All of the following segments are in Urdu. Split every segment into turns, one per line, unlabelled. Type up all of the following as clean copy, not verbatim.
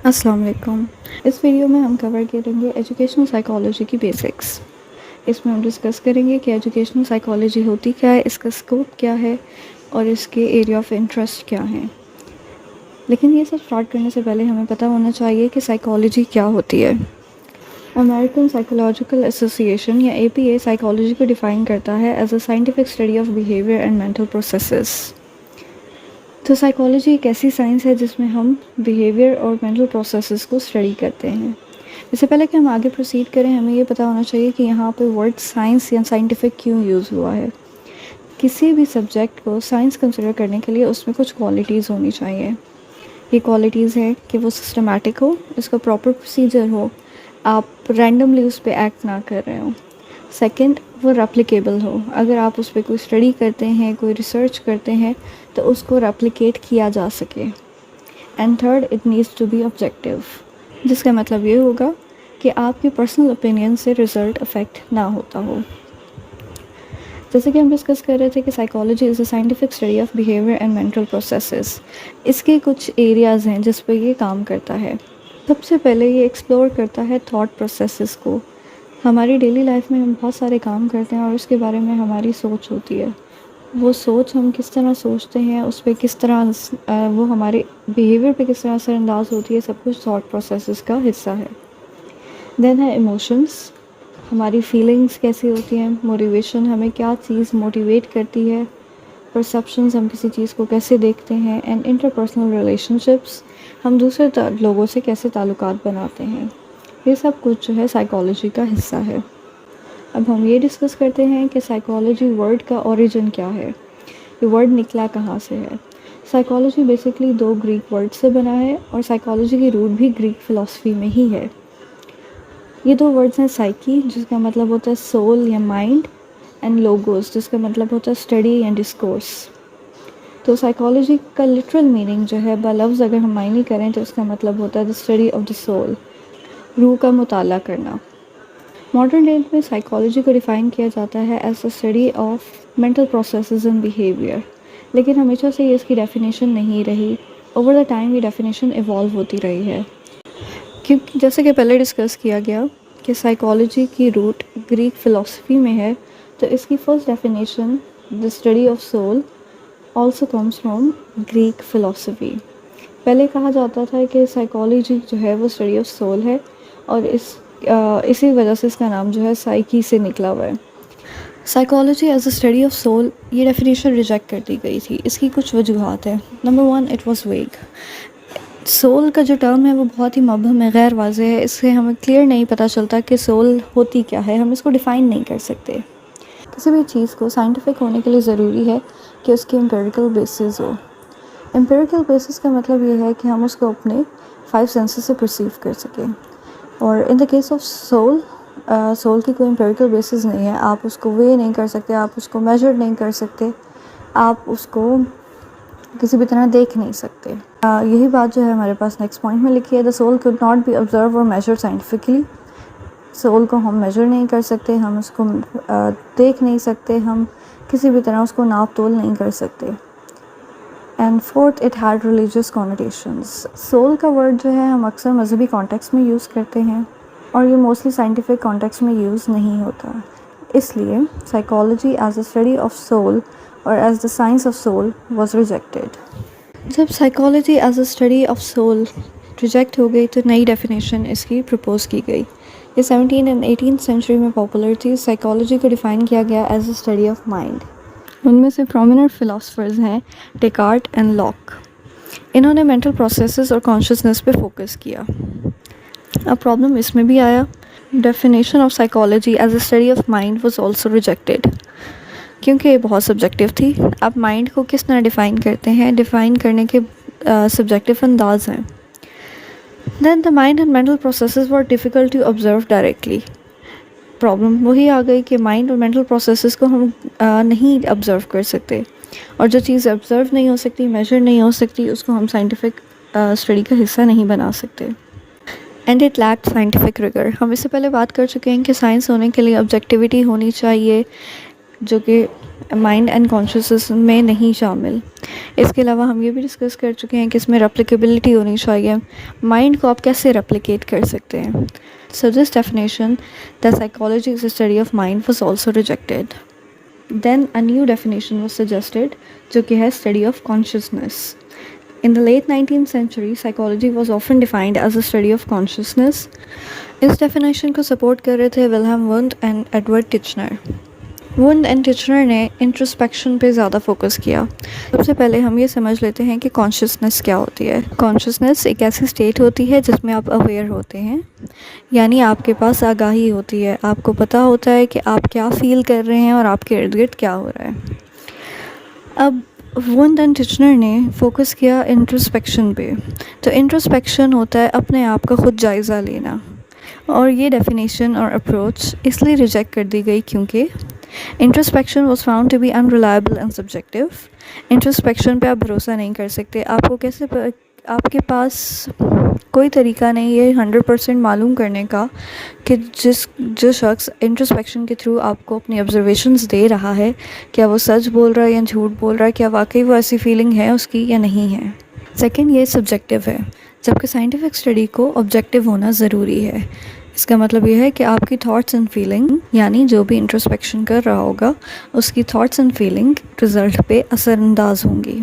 السلام علیکم. اس ویڈیو میں ہم کور کریں گے ایجوکیشنل سائیکالوجی کی بیسکس. اس میں ہم ڈسکس کریں گے کہ ایجوکیشنل سائیکالوجی ہوتی کیا ہے، اس کا اسکوپ کیا ہے اور اس کے ایریا آف انٹرسٹ کیا ہیں. لیکن یہ سب اسٹارٹ کرنے سے پہلے ہمیں پتہ ہونا چاہیے کہ سائیکالوجی کیا ہوتی ہے. امریکن سائیکولوجیکل ایسوسی ایشن یا APA سائیکالوجی کو ڈیفائن کرتا ہے as a scientific study of behaviour and mental processes. تو سائیکالوجی ایک ایسی سائنس ہے جس میں ہم بیہیویئر اور مینٹل پروسیسز کو اسٹڈی کرتے ہیں. اس سے پہلے کہ ہم آگے پروسیڈ کریں، ہمیں یہ پتہ ہونا چاہیے کہ یہاں پہ ورڈ سائنس یا سائنٹیفک کیوں یوز ہوا ہے. کسی بھی سبجیکٹ کو سائنس کنسیڈر کرنے کے لیے اس میں کچھ کوالٹیز ہونی چاہیے. یہ کوالٹیز ہے کہ وہ سسٹمیٹک ہو، اس کا پراپر پروسیجر ہو، آپ رینڈملی اس پہ ایکٹ نہ کر رہے ہوں. سیکنڈ، وہ ریپلیکیبل ہو. اگر آپ اس پہ کوئی اسٹڈی کرتے ہیں، کوئی ریسرچ کرتے ہیں تو اس کو ریپلیکیٹ کیا جا سکے. And third, it needs to be objective, جس کا مطلب یہ ہوگا کہ آپ کی پرسنل اوپینین سے رزلٹ افیکٹ نہ ہوتا ہو. جیسے کہ ہم ڈسکس کر رہے تھے کہ psychology is a scientific study of behaviour and mental processes. اس کے کچھ ایریاز ہیں جس پہ یہ کام کرتا ہے. سب سے پہلے یہ ایکسپلور کرتا ہے تھاٹ پروسیسز کو. ہماری ڈیلی لائف میں ہم بہت سارے کام کرتے ہیں اور اس کے بارے میں ہماری سوچ ہوتی ہے. وہ سوچ ہم کس طرح سوچتے ہیں، اس پہ کس طرح وہ ہمارے بیہیویئر پہ کس طرح اثر انداز ہوتی ہے، سب کچھ تھاٹ پروسیسز کا حصہ ہے. دین ہے ایموشنس. ہماری فیلنگس کیسی ہوتی ہیں، موٹیویشن، ہمیں کیا چیز موٹیویٹ کرتی ہے، پرسیپشنز، ہم کسی چیز کو کیسے دیکھتے ہیں. اینڈ انٹرپرسنل ریلیشن شپس، ہم دوسرے لوگوں سے کیسے تعلقات بناتے ہیں. یہ سب کچھ جو ہے سائیکالوجی کا حصہ ہے. اب ہم یہ ڈسکس کرتے ہیں کہ سائیکالوجی ورڈ کا اوریجن کیا ہے، یہ ورڈ نکلا کہاں سے ہے. سائیکالوجی بیسکلی 2 گریک ورڈ سے بنا ہے اور سائیکالوجی کی روٹ بھی گریک فلسفی میں ہی ہے. یہ 2 ورڈز ہیں سائیکی، جس کا مطلب ہوتا ہے سول یا مائنڈ، اینڈ لوگوس، جس کا مطلب ہوتا ہے اسٹڈی یا ڈسکورس. تو سائیکالوجی کا لٹرل میننگ جو ہے بلفظ اگر ہم معنی کریں تو اس کا مطلب ہوتا ہے the study of the civil, روح کا مطالعہ کرنا. ماڈرن ڈیٹ میں سائیکالوجی کو ڈیفائن کیا جاتا ہے as a study of mental processes and behaviour. لیکن ہمیشہ سے یہ اس کی ڈیفینیشن نہیں رہی. اوور دا ٹائم یہ ڈیفینیشن ایوالو ہوتی رہی ہے، کیونکہ جیسے کہ پہلے ڈسکس کیا گیا کہ سائیکالوجی کی روٹ گریک فلسفی میں ہے. تو اس کی first definition the study of civil also comes from Greek فلسفی. پہلے کہا جاتا تھا کہ سائیکالوجی جو ہے وہ اسٹڈی آف سول ہے، اور اسی وجہ سے اس کا نام جو ہے سائیکی سے نکلا ہوا ہے. Psychology as a study of civil, یہ ڈیفینیشن ریجیکٹ کر دی گئی تھی. اس کی کچھ وجوہات ہیں. Number 1، it was wig. Civil کا جو ٹرم ہے وہ بہت ہی مبہم ہے، غیر واضح ہے. اس سے ہمیں کلیئر نہیں پتہ چلتا کہ سول ہوتی کیا ہے، ہم اس کو ڈیفائن نہیں کر سکتے. کسی بھی چیز کو سائنٹیفک ہونے کے لیے ضروری ہے کہ اس کی امپیریکل بیسز ہو. امپیریکل بیسز کا مطلب یہ ہے کہ ہم اس کو اپنے 5 سینسز سے پرسیو کر سکیں. اور ان دا کیس آف سول کی کوئی امپیریکل بیسز نہیں ہے. آپ اس کو وے نہیں کر سکتے، آپ اس کو میجر نہیں کر سکتے، آپ اس کو کسی بھی طرح دیکھ نہیں سکتے. یہی بات جو ہے ہمارے پاس نیکسٹ پوائنٹ میں لکھی ہے. The soul could not be observed or measured scientifically. Soul کو ہم میجر نہیں کر سکتے، ہم اس کو دیکھ نہیں سکتے، ہم کسی بھی طرح اس کو ناپ تول نہیں کر سکتے. And fourth, it had religious connotations. Soul کا ورڈ جو ہے ہم اکثر مذہبی کانٹیکس میں یوز کرتے ہیں، اور یہ موسٹلی سائنٹیفک کانٹیکس میں یوز نہیں ہوتا. اس لیے psychology as a study of soul اور as the science of soul was rejected. جب psychology as a study of soul reject ہو گئی تو نئی ڈیفینیشن اس کی پرپوز کی گئی. یہ 17 اینڈ 18 سینچری میں پاپولر تھی. سائیکالوجی کو ڈیفائن کیا گیا as a study of mind. ان میں سے پرومیننٹ فلاسفرز ہیں ڈیکارٹ اینڈ لاک. انہوں نے مینٹل پروسیسز اور کانشیسنس پہ فوکس کیا. اب پرابلم اس میں بھی آیا. Definition of psychology as a study of mind was also rejected, کیونکہ یہ بہت سبجیکٹیو تھی. اب مائنڈ کو کس طرح ڈیفائن کرتے ہیں، ڈیفائن کرنے کے سبجیکٹیو انداز ہیں. Then the mind and mental processes were difficult to observe directly. Problem وہی آ گئی کہ مائنڈ اور مینٹل پروسیسز کو ہم نہیں آبزرو کر سکتے، اور جو چیز آبزرو نہیں ہو سکتی، میجر نہیں ہو سکتی، اس کو ہم سائنٹیفک اسٹڈی کا حصہ نہیں بنا سکتے. And it لیکڈ scientific ریگر. ہم اس سے پہلے بات کر چکے ہیں کہ سائنس ہونے کے لیے آبجیکٹیوٹی ہونی چاہیے، جو کہ مائنڈ اینڈ کانشیسنس میں نہیں شامل. اس کے علاوہ ہم یہ بھی ڈسکس کر چکے ہیں کہ اس میں ریپلیکیبلٹی ہونی چاہیے. مائنڈ کو آپ کیسے ریپلیکیٹ کر سکتے ہیں. So this definition, that psychology is a study of mind, was also rejected. Then a new definition was suggested, جو کہ ہے study of consciousness. In the late 19th century, psychology was often defined as a study of consciousness. Us definition کو support کر رہے تھے Wilhelm Wundt and Edward Titchener. Wundt and Titchener نے انٹروسپیکشن پہ زیادہ فوکس کیا. سب سے پہلے ہم یہ سمجھ لیتے ہیں کہ کانشیسنس کیا ہوتی ہے. کانشیسنس ایک ایسی اسٹیٹ ہوتی ہے جس میں آپ اویئر ہوتے ہیں، یعنی آپ کے پاس آگاہی ہوتی ہے، آپ کو پتہ ہوتا ہے کہ آپ کیا فیل کر رہے ہیں اور آپ کے ارد گرد کیا ہو رہا ہے. اب وونڈ اینڈ ٹچنر نے فوکس کیا انٹروسپیکشن پہ. تو انٹروسپیکشن ہوتا ہے اپنے آپ کا خود جائزہ لینا، اور یہ ڈیفینیشن اور اپروچ اس لیے ریجیکٹ کر دی گئی کیونکہ introspection was found to be unreliable and subjective. Introspection پہ آپ بھروسہ نہیں کر سکتے. آپ کو کیسے آپ کے پاس کوئی طریقہ نہیں ہے 100% معلوم کرنے کا کہ جو شخص انٹروسپیکشن کے تھرو آپ کو اپنی آبزرویشنز دے رہا ہے کیا وہ سچ بول رہا ہے یا جھوٹ بول رہا ہے، کیا واقعی وہ ایسی فیلنگ ہے اس کی یا نہیں ہے. سیکنڈ، یہ سبجیکٹیو ہے، جبکہ سائنٹیفک اسٹڈی کو آبجیکٹیو ہونا ضروری ہے. اس کا مطلب یہ ہے کہ آپ کی تھاٹس اینڈ فیلنگ، یعنی جو بھی انٹروسپیکشن کر رہا ہوگا اس کی تھاٹس اینڈ فیلنگ رزلٹ پہ اثر انداز ہوں گی.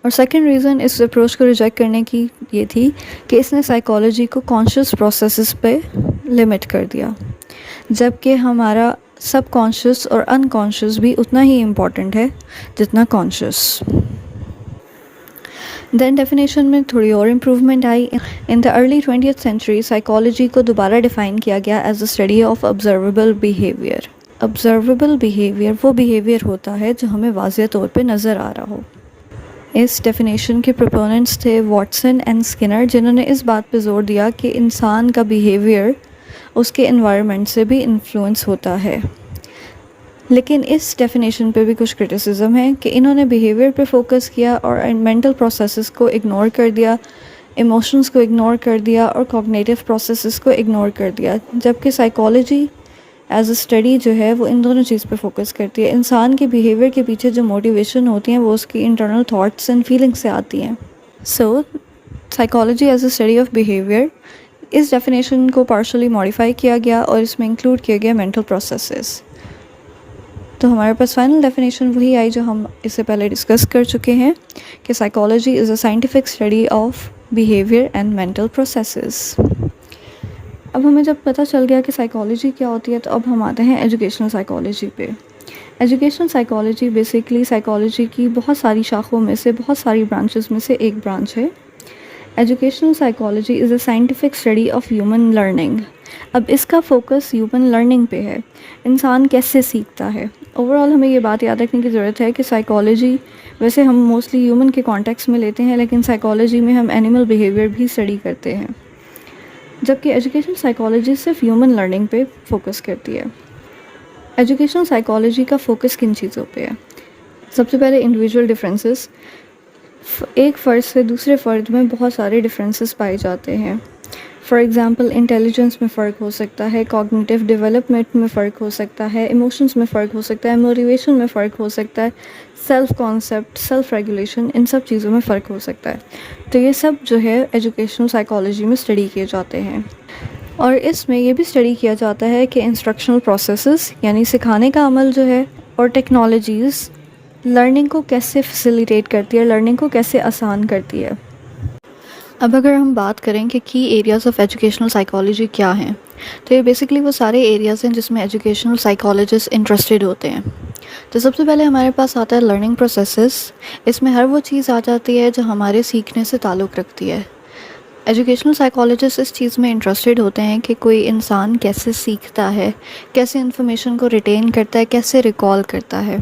اور سیکنڈ ریزن اس اپروچ کو ریجیکٹ کرنے کی یہ تھی کہ اس نے سائیکالوجی کو کانشیس پروسیسز پہ لمٹ کر دیا، جبکہ ہمارا سب کانشیس اور ان کانشیس بھی اتنا ہی امپورٹنٹ ہے جتنا کانشیس. دین ڈیفینیشن میں تھوڑی اور improvement I. In the early 20th century psychology کو دوبارہ ڈیفائن کیا گیا as a study of observable behaviour. Observable behaviour وہ بیہیویئر ہوتا ہے جو ہمیں واضح طور پہ نظر آ رہا ہو. اس ڈیفینیشن کے پروپوننٹس تھے واٹسن اینڈ اسکنر، جنہوں نے اس بات پہ زور دیا کہ انسان کا بیہیویئر اس کے انوائرمنٹ سے بھی انفلوئنس ہوتا ہے. لیکن اس ڈیفینیشن پہ بھی کچھ کرٹیسزم ہے کہ انہوں نے بیہیویئر پہ فوکس کیا اور مینٹل پروسیسز کو اگنور کر دیا، ایموشنز کو اگنور کر دیا اور کوگنیٹیو پروسیسز کو اگنور کر دیا، جبکہ سائیکالوجی ایز اے اسٹڈی جو ہے وہ ان دونوں چیز پہ فوکس کرتی ہے. انسان کے بیہیویئر کے پیچھے جو موٹیویشن ہوتی ہیں وہ اس کی انٹرنل تھاٹس اینڈ فیلنگ سے آتی ہیں. So psychology as a study of behaviour, اس ڈیفینیشن کو پارشلی ماڈیفائی کیا گیا اور اس میں انکلوڈ کیا گیا مینٹل پروسیسز. تو ہمارے پاس فائنل ڈیفینیشن وہی آئی جو ہم اس سے پہلے ڈسکس کر چکے ہیں کہ psychology is a scientific study of behaviour and mental processes. اب ہمیں جب پتہ چل گیا کہ سائیکالوجی کیا ہوتی ہے تو اب ہم آتے ہیں ایجوکیشنل سائیکالوجی پہ. ایجوکیشنل سائیکالوجی بیسکلی سائیکالوجی کی بہت ساری شاخوں میں سے، بہت ساری برانچز میں سے ایک برانچ ہے. Educational psychology is a scientific study of human learning. اب اس کا فوکس ہیومن لرننگ پہ ہے، انسان کیسے سیکھتا ہے. اوور آل ہمیں یہ بات یاد رکھنے کی ضرورت ہے کہ سائیکالوجی ویسے ہم موسٹلی ہیومن کے کانٹیکس میں لیتے ہیں، لیکن سائیکالوجی میں ہم اینیمل بیہیویئر بھی اسٹڈی کرتے ہیں، جبکہ ایجوکیشن سائیکالوجی صرف ہیومن لرننگ پہ فوکس کرتی ہے. ایجوکیشن سائیکالوجی کا فوکس کن چیزوں پہ ہے؟ سب سے پہلے انڈیویجول ڈفرینسز. ایک فرد سے دوسرے فرد میں بہت سارے ڈفرینسز پائے جاتے ہیں. فار ایگزامپل انٹیلیجنس میں فرق ہو سکتا ہے، کوگنیٹیو ڈیولپمنٹ میں فرق ہو سکتا ہے، ایموشنز میں فرق ہو سکتا ہے، موٹیویشن میں فرق ہو سکتا ہے، سیلف کانسیپٹ، سیلف ریگولیشن، ان سب چیزوں میں فرق ہو سکتا ہے. تو یہ سب جو ہے ایجوکیشنل سائیکالوجی میں اسٹڈی کیے جاتے ہیں. اور اس میں یہ بھی اسٹڈی کیا جاتا ہے کہ انسٹرکشنل پروسیسز یعنی سکھانے کا عمل جو ہے اور ٹیکنالوجیز لرننگ کو کیسے فیسیلیٹیٹ کرتی ہے، لرننگ کو کیسے آسان کرتی ہے. اب اگر ہم بات کریں کہ کی ایریاز آف ایجوکیشنل سائیکالوجی کیا ہیں، تو یہ بیسکلی وہ سارے ایریاز ہیں جس میں ایجوکیشنل سائیکالوجسٹ انٹرسٹڈ ہوتے ہیں. تو سب سے پہلے ہمارے پاس آتا ہے لرننگ پروسیسز. اس میں ہر وہ چیز آ جاتی ہے جو ہمارے سیکھنے سے تعلق رکھتی ہے. ایجوکیشنل سائیکالوجسٹ اس چیز میں انٹرسٹڈ ہوتے ہیں کہ کوئی انسان کیسے سیکھتا ہے، کیسے انفارمیشن کو ریٹین کرتا ہے، کیسے ریکال کرتا ہے.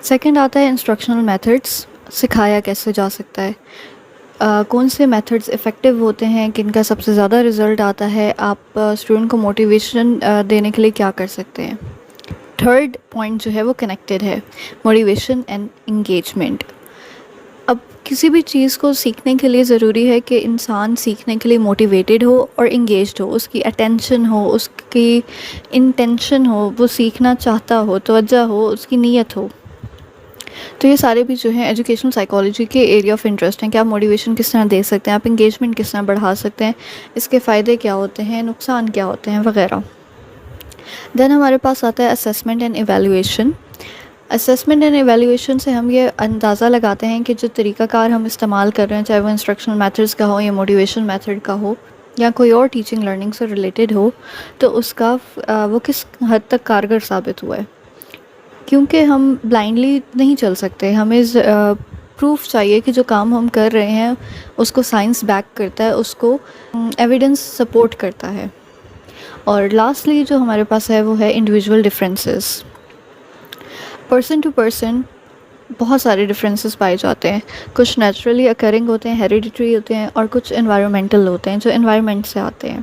سیکنڈ آتا ہے انسٹرکشنل میتھڈس، سکھایا کیسے جا سکتا ہے، کون سے میتھڈز افیکٹو ہوتے ہیں، کن کا سب سے زیادہ رزلٹ آتا ہے، آپ اسٹوڈنٹ کو موٹیویشن دینے کے لیے کیا کر سکتے ہیں. تھرڈ پوائنٹ جو ہے وہ کنیکٹڈ ہے، موٹیویشن اینڈ انگیجمنٹ. اب کسی بھی چیز کو سیکھنے کے لیے ضروری ہے کہ انسان سیکھنے کے لیے موٹیویٹیڈ ہو اور انگیجڈ ہو، اس کی اٹینشن ہو، اس کی انٹینشن ہو، وہ سیکھنا چاہتا ہو، توجہ ہو، اس کی نیت ہو۔ تو یہ سارے بھی جو ہیں ایجوکیشنل سائیکالوجی کے ایریا آف انٹرسٹ ہیں کہ آپ موٹیویشن کس طرح دے سکتے ہیں، آپ انگیجمنٹ کس طرح بڑھا سکتے ہیں، اس کے فائدے کیا ہوتے ہیں، نقصان کیا ہوتے ہیں وغیرہ۔ دین ہمارے پاس آتا ہے assessment and evaluation. Assessment and evaluation سے ہم یہ اندازہ لگاتے ہیں کہ جو طریقہ کار ہم استعمال کر رہے ہیں، چاہے وہ انسٹرکشنل میتھڈز کا ہو یا موٹیویشن میتھڈ کا ہو یا کوئی اور ٹیچنگ لرننگ سے ریلیٹڈ ہو، تو اس کا وہ کس حد تک کارگر ثابت ہوا ہے۔ کیونکہ ہم بلائنڈلی نہیں چل سکتے، ہمیں پروف چاہیے کہ جو کام ہم کر رہے ہیں اس کو سائنس بیک کرتا ہے، اس کو ایویڈنس سپورٹ کرتا ہے۔ اور لاسٹلی جو ہمارے پاس ہے وہ ہے individual differences. Person to person بہت سارے ڈفرینسز پائے جاتے ہیں، کچھ نیچرلی اکرنگ ہوتے ہیں، ہیریڈیٹری ہوتے ہیں، اور کچھ انوائرمنٹل ہوتے ہیں جو انوائرمنٹ سے آتے ہیں۔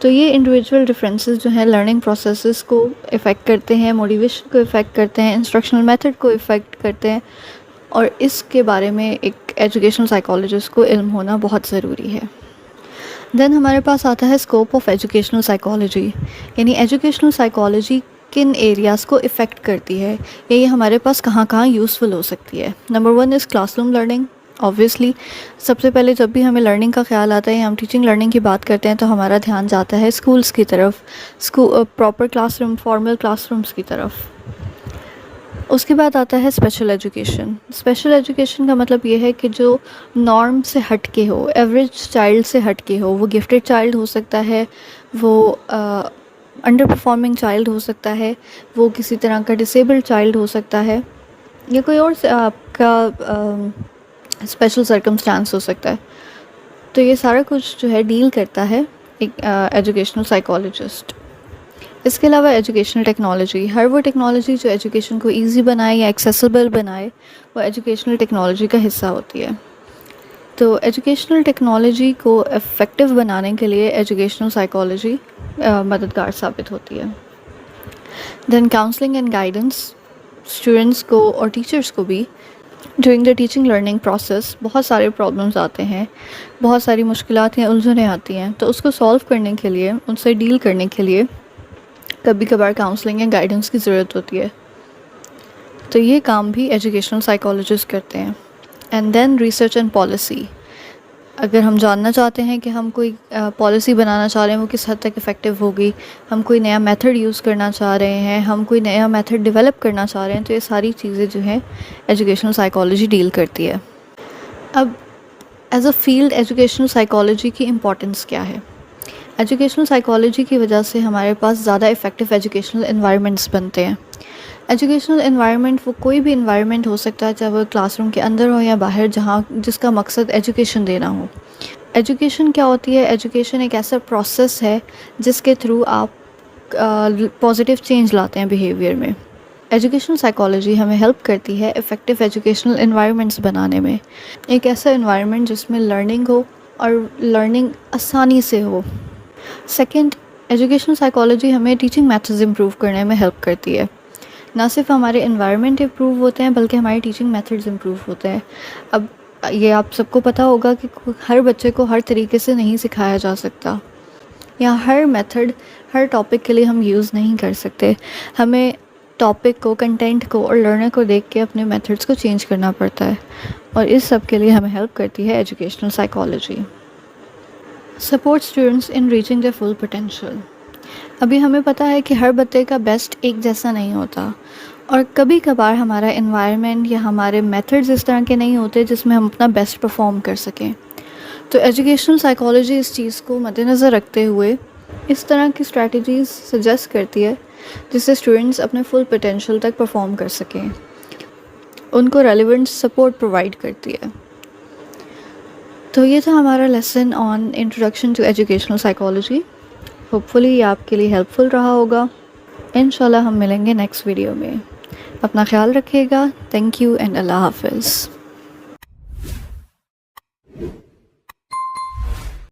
تو یہ انڈیویجول ڈفرینسز جو ہیں لرننگ پروسیسز کو افیکٹ کرتے ہیں، موٹیویشن کو افیکٹ کرتے ہیں، انسٹرکشنل میتھڈ کو افیکٹ کرتے ہیں، اور اس کے بارے میں ایک ایجوکیشنل سائیکالوجسٹ کو علم ہونا بہت ضروری ہے۔ دین ہمارے پاس آتا ہے اسکوپ آف ایجوکیشنل سائیکالوجی، یعنی ایجوکیشنل سائیکالوجی کن ایریاز کو افیکٹ کرتی ہے، یا یہ ہمارے پاس کہاں کہاں یوزفل ہو سکتی ہے۔ Number 1 is classroom learning. Obviously سب سے پہلے جب بھی ہمیں لرننگ کا خیال آتا ہے یا ہم ٹیچنگ لرننگ کی بات کرتے ہیں تو ہمارا دھیان جاتا ہے اسکولس کی طرف، proper class room, formal class rooms کی طرف۔ اس کے بعد آتا ہے اسپیشل ایجوکیشن۔ اسپیشل ایجوکیشن کا مطلب یہ ہے کہ جو نارم سے ہٹ کے ہو، ایوریج چائلڈ سے ہٹ کے ہو، وہ گفٹیڈ چائلڈ ہو سکتا ہے، وہ انڈر پرفارمنگ چائلڈ ہو سکتا ہے، وہ کسی طرح کا ڈسیبلڈ چائلڈ ہو سکتا ہے، یا کوئی اور آپ کا اسپیشل سرکمسٹانس ہو سکتا ہے۔ تو یہ سارا کچھ جو ہے ڈیل کرتا ہے ایک ایجوکیشنل سائیکالوجسٹ۔ اس کے علاوہ ایجوکیشنل ٹیکنالوجی، ہر وہ ٹیکنالوجی جو ایجوکیشن کو ایزی بنائے یا ایکسیسیبل بنائے وہ ایجوکیشنل ٹیکنالوجی کا حصہ ہوتی ہے۔ تو ایجوکیشنل ٹیکنالوجی کو افیکٹو بنانے کے لیے ایجوکیشنل سائیکالوجی مددگار ثابت ہوتی ہے۔ دین کاؤنسلنگ اینڈ گائیڈنس، اسٹوڈنٹس کو اور ٹیچرس کو بھی during the teaching learning process بہت سارے پرابلمس آتے ہیں، بہت ساری مشکلات یا الجھنیں آتی ہیں، تو اس کو سالو کرنے کے لیے، ان سے ڈیل کرنے کے لیے کبھی کبھار کاؤنسلنگ یا گائیڈنس کی ضرورت ہوتی ہے۔ تو یہ کام بھی ایجوکیشنل سائیکالوجسٹ کرتے ہیں۔ And then research and policy, اگر ہم جاننا چاہتے ہیں کہ ہم کوئی پالیسی بنانا چاہ رہے ہیں وہ کس حد تک افیکٹو ہوگی، ہم کوئی نیا میتھڈ یوز کرنا چاہ رہے ہیں، ہم کوئی نیا میتھڈ ڈیولپ کرنا چاہ رہے ہیں، تو یہ ساری چیزیں جو ہیں ایجوکیشنل سائیکالوجی ڈیل کرتی ہے۔ اب as a field educational psychology کی امپورٹنس کیا ہے؟ ایجوکیشنل سائیکالوجی کی وجہ سے ہمارے پاس زیادہ افیکٹو ایجوکیشنل انوائرمنٹس بنتے ہیں۔ ایجوکیشنل انوائرمنٹ وہ کوئی بھی انوائرمنٹ ہو سکتا ہے، چاہے وہ کلاس روم کے اندر ہو یا باہر، جس کا مقصد ایجوکیشن دینا ہو۔ ایجوکیشن کیا ہوتی ہے؟ ایجوکیشن ایک ایسا پروسیس ہے جس کے تھرو آپ پازیٹیو چینج لاتے ہیں بیہیویئر میں۔ ایجوکیشنل سائیکالوجی ہمیں ہیلپ کرتی ہے افیکٹو ایجوکیشنل انوائرمنٹس بنانے میں، ایک ایسا انوائرمنٹ جس میں لرننگ ہو اور لرننگ آسانی سے ہو۔ سیکنڈ، ایجوکیشنل سائیکالوجی ہمیں ٹیچنگ میتھڈز امپروو کرنے میں ہیلپ کرتی ہے۔ نہ صرف ہمارے انوائرمنٹ امپروو ہوتے ہیں بلکہ ہمارے ٹیچنگ میتھڈز امپروو ہوتے ہیں۔ اب یہ آپ سب کو پتہ ہوگا کہ ہر بچے کو ہر طریقے سے نہیں سکھایا جا سکتا، یا ہر میتھڈ ہر ٹاپک کے لیے ہم یوز نہیں کر سکتے۔ ہمیں ٹاپک کو، کنٹینٹ کو اور لرنر کو دیکھ کے اپنے میتھڈز کو چینج کرنا پڑتا ہے، اور اس سب کے لیے ہمیں ہیلپ کرتی ہے educational psychology. Support students in reaching their full potential. ابھی ہمیں پتہ ہے کہ ہر بچے کا بیسٹ ایک جیسا نہیں ہوتا، اور کبھی کبھار ہمارا انوائرمنٹ یا ہمارے میتھڈز اس طرح کے نہیں ہوتے جس میں ہم اپنا بیسٹ پرفارم کر سکیں۔ تو ایجوکیشنل سائیکالوجی اس چیز کو مد نظر رکھتے ہوئے اس طرح کی اسٹریٹجیز سجیسٹ کرتی ہے جس سے اسٹوڈنٹس اپنے فل پوٹینشیل تک پرفارم کر سکیں، ان کو ریلیونٹ سپورٹ پرووائڈ کرتی ہے۔ تو یہ تھا ہمارا lesson on introduction to educational psychology. Hopefully یہ آپ کے لیے ہیلپ فل رہا ہوگا۔ انشاءاللہ ہم ملیں گے نیکسٹ ویڈیو میں۔ اپنا خیال رکھیے گا۔ تھینک یو اینڈ اللہ حافظ۔